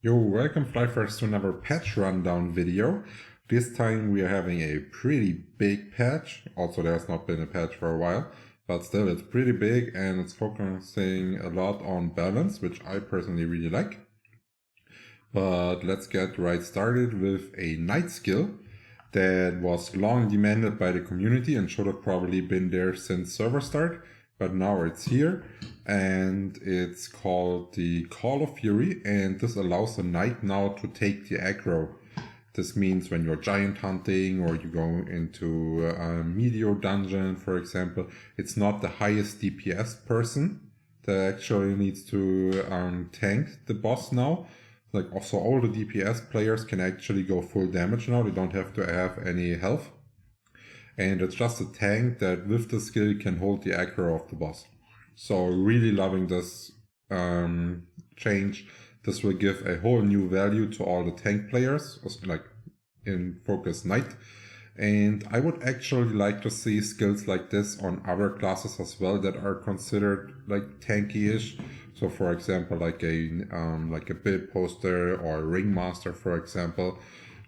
Yo, welcome Flyffers to another patch rundown video. This time we are having a pretty big patch. Also, there's not been a patch for a while, but still it's pretty big and it's focusing a lot on balance, which I personally really like. But let's get right started with a knight skill that was long demanded by the community and should have probably been there since server start, but now it's here, and it's called the Call of Fury, and this allows the knight now to take the aggro. This means when you're giant hunting or you go into a meteor dungeon, for example, it's not the highest DPS person that actually needs to tank the boss now. Like, also all the DPS players can actually go full damage now. They don't have to have any health. And it's just a tank that with the skill can hold the aggro of the boss. So really loving this change. This will give a whole new value to all the tank players, like in Focus Knight. And I would actually like to see skills like this on other classes as well that are considered like tanky-ish. So for example, like a build poster or a ringmaster, for example.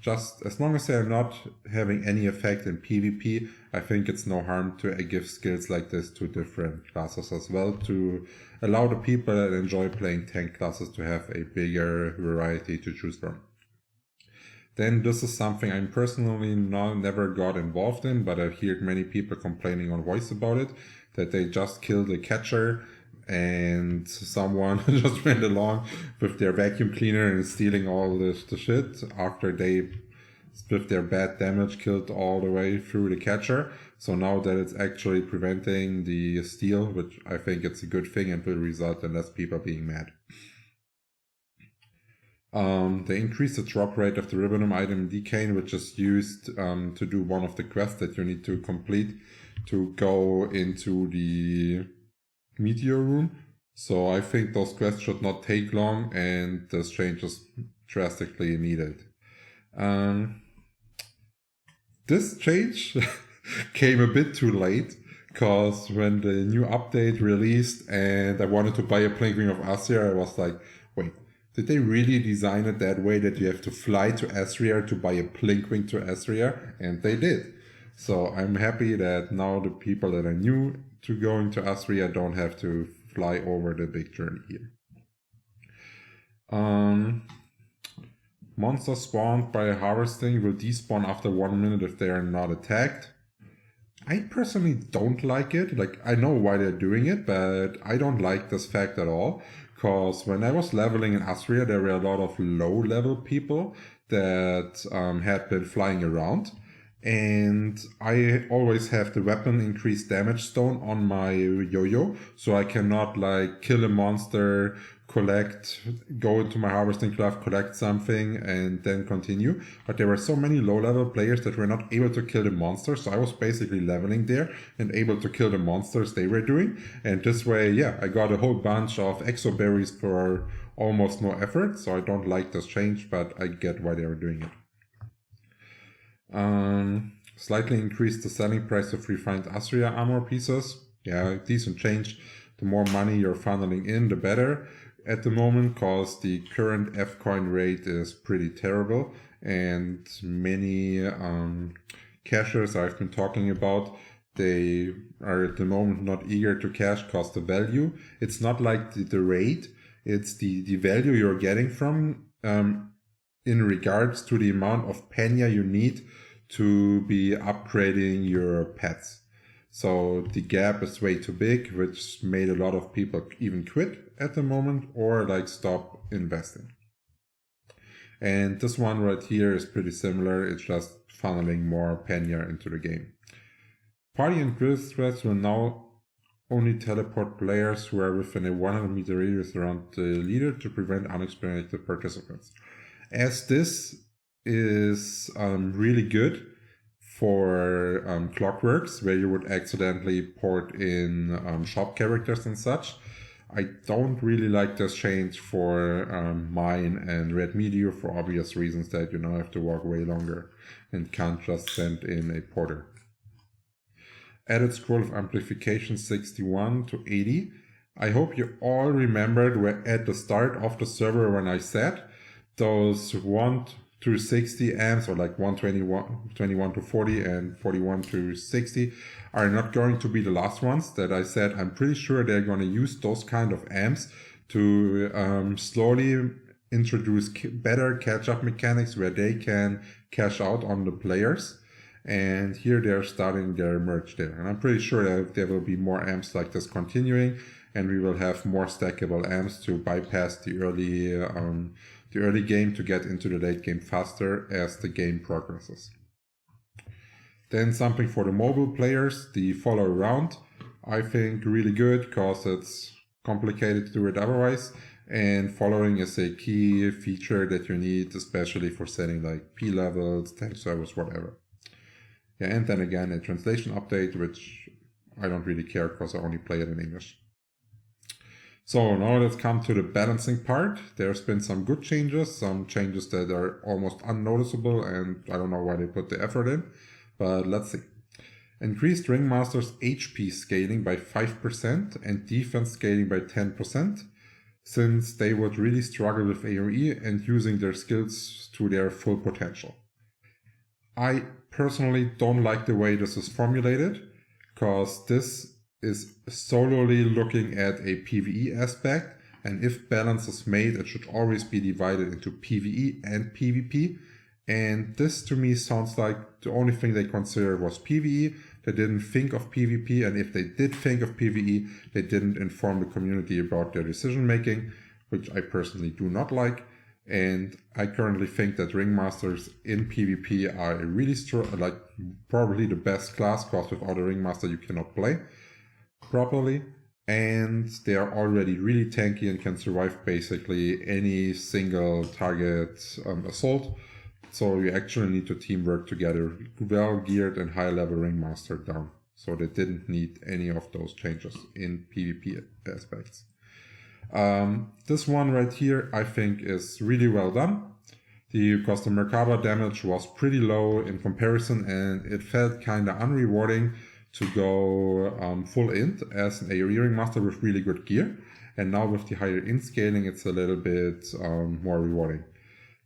Just as long as they're not having any effect in PvP, I think it's no harm to give skills like this to different classes as well, to allow the people that enjoy playing tank classes to have a bigger variety to choose from. Then this is something I'm personally never got involved in, but I've heard many people complaining on voice about it, that they just killed a catcher and someone just went along with their vacuum cleaner and stealing all the shit after they, with their bad damage, killed all the way through the catcher. So now that it's actually preventing the steal, which I think it's a good thing and will result in less people being mad. They increased the drop rate of the Ribbonum item Decane, which is used to do one of the quests that you need to complete to go into the meteor room. So I think those quests should not take long, and this change is drastically needed. This change came a bit too late, because when the new update released and I wanted to buy a Plinkling of Asria, I was like, wait, did they really design it that way that you have to fly to Asria to buy a Plinkling to Asria? And they did. So I'm happy that now the people that are new to going to Asria don't have to fly over the big journey here. Monsters spawned by harvesting will despawn after 1 minute if they are not attacked. I personally don't like it. Like, I know why they're doing it, but I don't like this fact at all. Because when I was leveling in Asria, there were a lot of low-level people that had been flying around. And I always have the weapon increased damage stone on my yo-yo, so I cannot like kill a monster, go into my harvesting craft, collect something, and then continue. But there were so many low-level players that were not able to kill the monsters, so I was basically leveling there and able to kill the monsters they were doing. And this way, yeah, I got a whole bunch of exoberries for almost no effort, so I don't like this change, but I get why they are doing it. Slightly increased the selling price of refined Asria armor pieces. Yeah, decent change. The more money you're funneling in, the better at the moment, because the current F-coin rate is pretty terrible, and many cashers I've been talking about, they are at the moment not eager to cash because the value, it's not like the rate, it's the value you're getting from in regards to the amount of penya you need to be upgrading your pets. So the gap is way too big, which made a lot of people even quit at the moment or like stop investing. And this one right here is pretty similar. It's just funneling more penya into the game. Party and grid threats will now only teleport players who are within a 100 meter radius around the leader to prevent unexpected participants. As this is really good for Clockworks, where you would accidentally port in shop characters and such, I don't really like this change for Mine and Red Meteor for obvious reasons that you now have to walk way longer and can't just send in a porter. Added scroll of amplification 61 to 80. I hope you all remembered at the start of the server when I said those 1 through 60 amps, or like 121 to 40 and 41 to 60, are not going to be the last ones. That I said, I'm pretty sure they're going to use those kind of amps to slowly introduce better catch-up mechanics where they can cash out on the players. And here they're starting their merge there. And I'm pretty sure that there will be more amps like this continuing, and we will have more stackable amps to bypass the early game to get into the late game faster as the game progresses. Then something for the mobile players, the follow around. I think really good because it's complicated to do it otherwise. And following is a key feature that you need, especially for setting like P levels, time servers, whatever. Yeah, and then again, a translation update, which I don't really care because I only play it in English. So now let's come to the balancing part. There's been some good changes, some changes that are almost unnoticeable, and I don't know why they put the effort in, but let's see. Increased Ringmaster's HP scaling by 5% and defense scaling by 10%, since they would really struggle with AoE and using their skills to their full potential. I personally don't like the way this is formulated, because this is solely looking at a PvE aspect, and if balance is made, it should always be divided into PvE and PvP. And this to me sounds like the only thing they considered was PvE. They didn't think of PvP, and if they did think of PvE, they didn't inform the community about their decision making, which I personally do not like. And I currently think that Ringmasters in PvP are a really strong, like probably the best class, because without a Ringmaster you cannot play properly. And they are already really tanky and can survive basically any single target assault. So you actually need to teamwork together, well-geared and high-level Ringmaster down. So they didn't need any of those changes in PvP aspects. This one right here, I think, is really well done. Because the Merkaba damage was pretty low in comparison, and it felt kind of unrewarding to go full int as an AoE Ringmaster with really good gear. And now with the higher int scaling, it's a little bit more rewarding.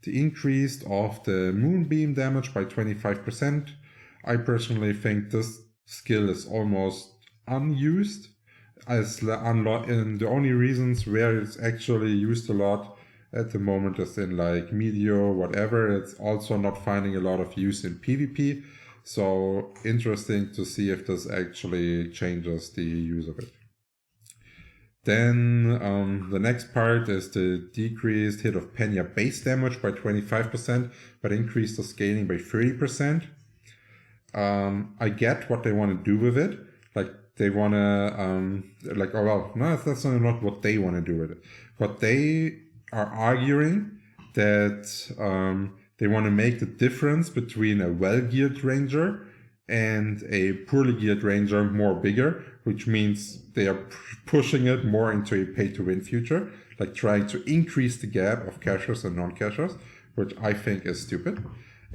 The increase of the Moonbeam damage by 25%. I personally think this skill is almost unused. And the only reasons where it's actually used a lot at the moment is in like Meteor, whatever. It's also not finding a lot of use in PvP. So interesting to see if this actually changes the use of it. Then the next part is the decreased hit of Penya base damage by 25%, but increased the scaling by 30%. I get what they want to do with it. Like they want to, that's not what they want to do with it. But they are arguing that they want to make the difference between a well-geared ranger and a poorly geared ranger more bigger, which means they are pushing it more into a pay-to-win future, like trying to increase the gap of cashers and non-cashers, which I think is stupid.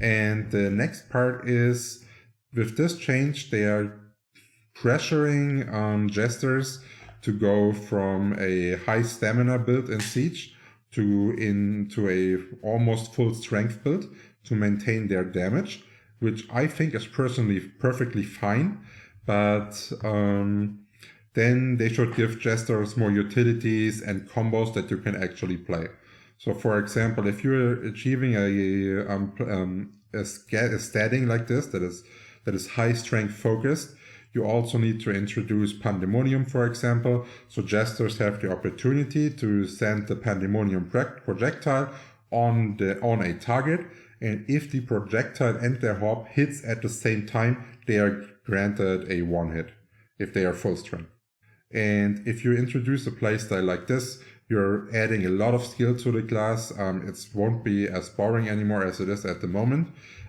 And the next part is, with this change, they are pressuring Jesters to go from a high stamina build in Siege into a almost full strength build to maintain their damage, which I think is personally perfectly fine, but then they should give Jesters more utilities and combos that you can actually play. So for example, if you're achieving a statting like this that is high strength focused, you also need to introduce Pandemonium, for example, so Jesters have the opportunity to send the Pandemonium projectile on a target, and if the projectile and their hop hits at the same time, they are granted a one hit if they are full strength. And if you introduce a playstyle like this, you're adding a lot of skill to the class. It won't be as boring anymore as it is at the moment.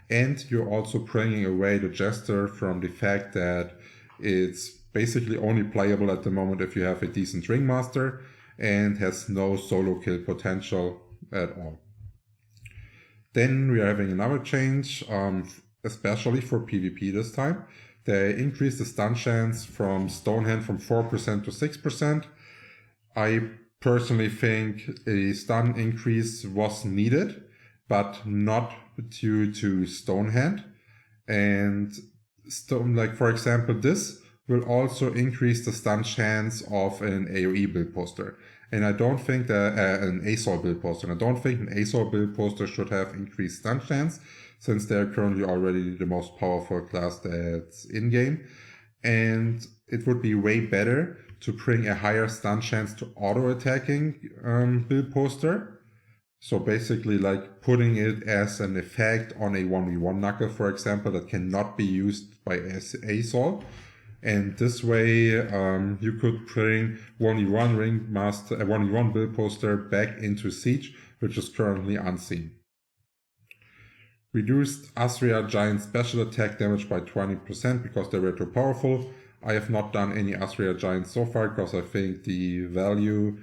And you're also bringing away the Jester from the fact that it's basically only playable at the moment if you have a decent Ringmaster and has no solo kill potential at all. Then we are having another change, especially for PvP this time. They increased the stun chance from Stonehand from 4% to 6%. I personally think a stun increase was needed, but not due to Stonehand. And like for example, this will also increase the stun chance of an AoE build poster. And I don't think that an ASOL build poster, and I don't think an ASOL build poster should have increased stun chance, since they're currently already the most powerful class that's in-game. And it would be way better to bring a higher stun chance to auto-attacking build poster. So basically like putting it as an effect on a 1v1 knuckle, for example, that cannot be used by ASOL. And this way you could bring 1v1 Ringmaster, a 1v1 build poster back into Siege, which is currently unseen. Reduced Asria Giant special attack damage by 20% because they were too powerful. I have not done any Asria Giants so far because I think the value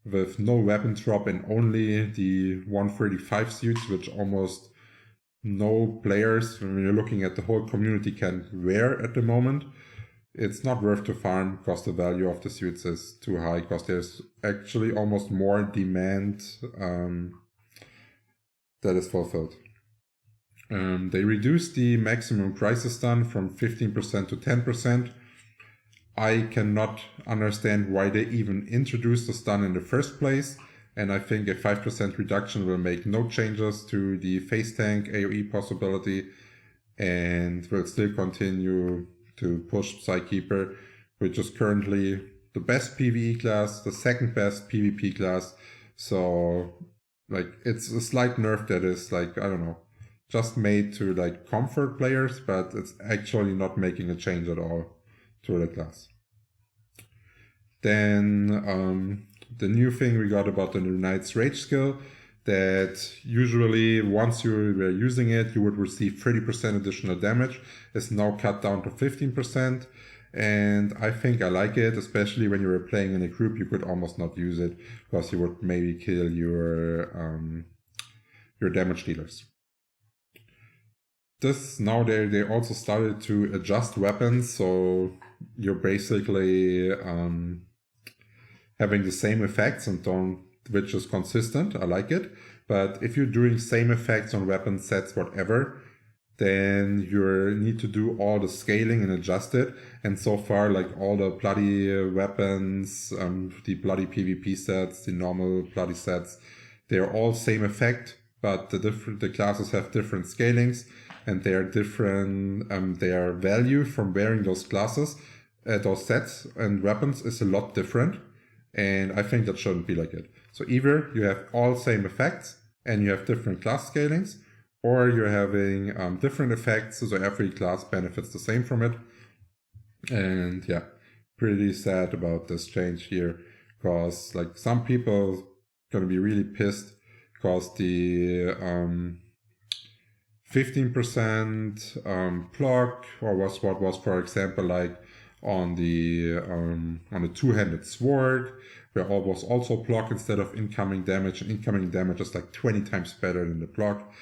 with no weapon drop and only the 135 suits, which almost no players, when you're looking at the whole community, can wear at the moment, it's not worth to farm because the value of the suits is too high, because there's actually almost more demand that is fulfilled. They reduced the maximum crisis stun from 15% to 10%. I cannot understand why they even introduced the stun in the first place, and I think a 5% reduction will make no changes to the face tank AoE possibility and will still continue to push Psykeeper, which is currently the best PvE class, the second best PvP class. So like it's a slight nerf that is like, I don't know, just made to like comfort players, but it's actually not making a change at all to the class. Then the new thing we got about the Knight's Rage skill, that usually once you were using it, you would receive 30% additional damage, is now cut down to 15%. And I think I like it, especially when you were playing in a group, you could almost not use it because you would maybe kill your damage dealers. This now they also started to adjust weapons, so you're basically having the same effects and which is consistent. I like it. But if you're doing same effects on weapon sets, whatever, then you need to do all the scaling and adjust it. And so far, like all the bloody weapons, the bloody PvP sets, the normal bloody sets, they're all same effect, but the classes have different scalings, and they are different. Their value from wearing those classes, those sets and weapons is a lot different. And I think that shouldn't be like it. So either you have all same effects and you have different class scalings, or you're having different effects, so every class benefits the same from it. And yeah, pretty sad about this change here, because like some people gonna be really pissed because the 15% block, or what was for example like on the two-handed sword, where all was also block instead of incoming damage, and incoming damage is like 20 times better than the block.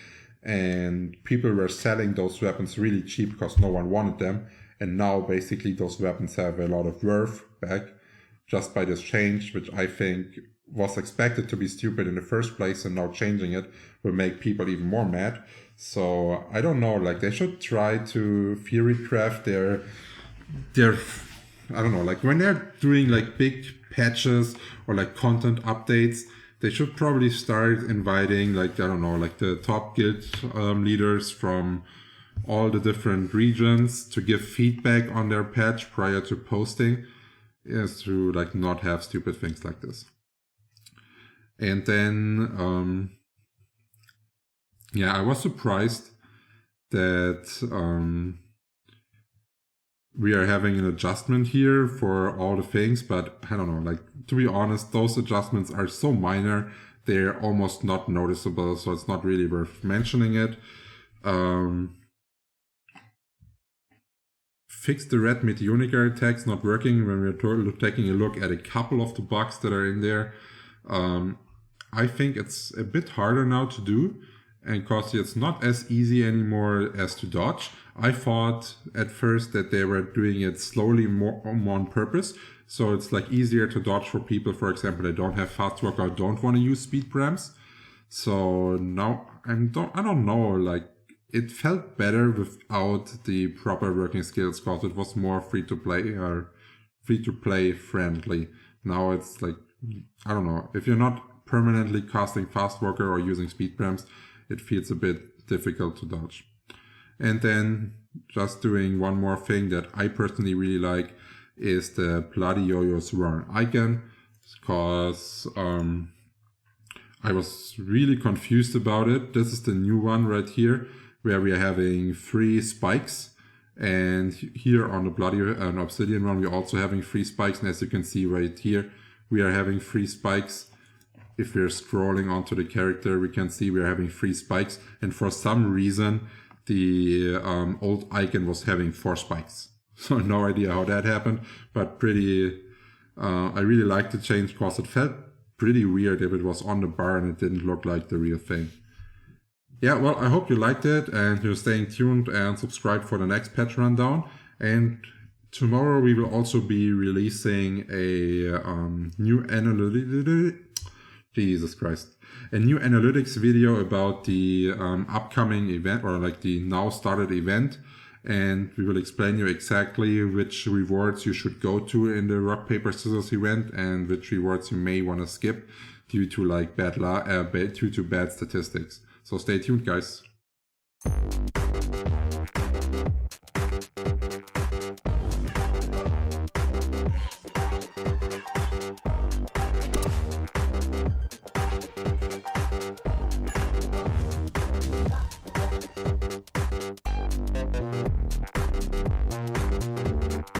And people were selling those weapons really cheap because no one wanted them, and now basically those weapons have a lot of worth back just by this change, which I think was expected to be stupid in the first place, and now changing it will make people even more mad. So I don't know, like they should try to theory craft their I don't know, like when they're doing like big patches or like content updates, they should probably start inviting like, I don't know, like the top guild leaders from all the different regions to give feedback on their patch prior to posting, is to like not have stupid things like this. And then yeah, I was surprised that we are having an adjustment here for all the things, but I don't know, like to be honest, those adjustments are so minor, they're almost not noticeable, so it's not really worth mentioning it. Fix the red mid-unicar attacks not working when we're taking a look at a couple of the bugs that are in there. I think it's a bit harder now to do, and because it's not as easy anymore as to dodge. I thought at first that they were doing it slowly more on purpose, so it's like easier to dodge for people, for example, that don't have fast walk or don't want to use speed ramps. So now I don't know, like it felt better without the proper working skills because it was more free to play friendly. Now it's like, I don't know, if you're not permanently casting fast walker or using speed ramps, it feels a bit difficult to dodge. And then just doing one more thing that I personally really like is the Bloody Yo-Yo's Run icon, because I was really confused about it. This is the new one right here, where we are having 3 spikes. And here on the Bloody Obsidian one, we're also having 3 spikes. And as you can see right here, we are having 3 spikes. If we're scrolling onto the character, we can see we're having 3 spikes. And for some reason, the old icon was having 4 spikes. So no idea how that happened, but I really liked the change because it felt pretty weird if it was on the bar and it didn't look like the real thing. Yeah, well, I hope you liked it and you're staying tuned and subscribe for the next patch rundown. And tomorrow we will also be releasing a new analytics video about the upcoming event, or like the now started event. And we will explain you exactly which rewards you should go to in the rock, paper, scissors event and which rewards you may want to skip due to like due to bad statistics. So stay tuned, guys.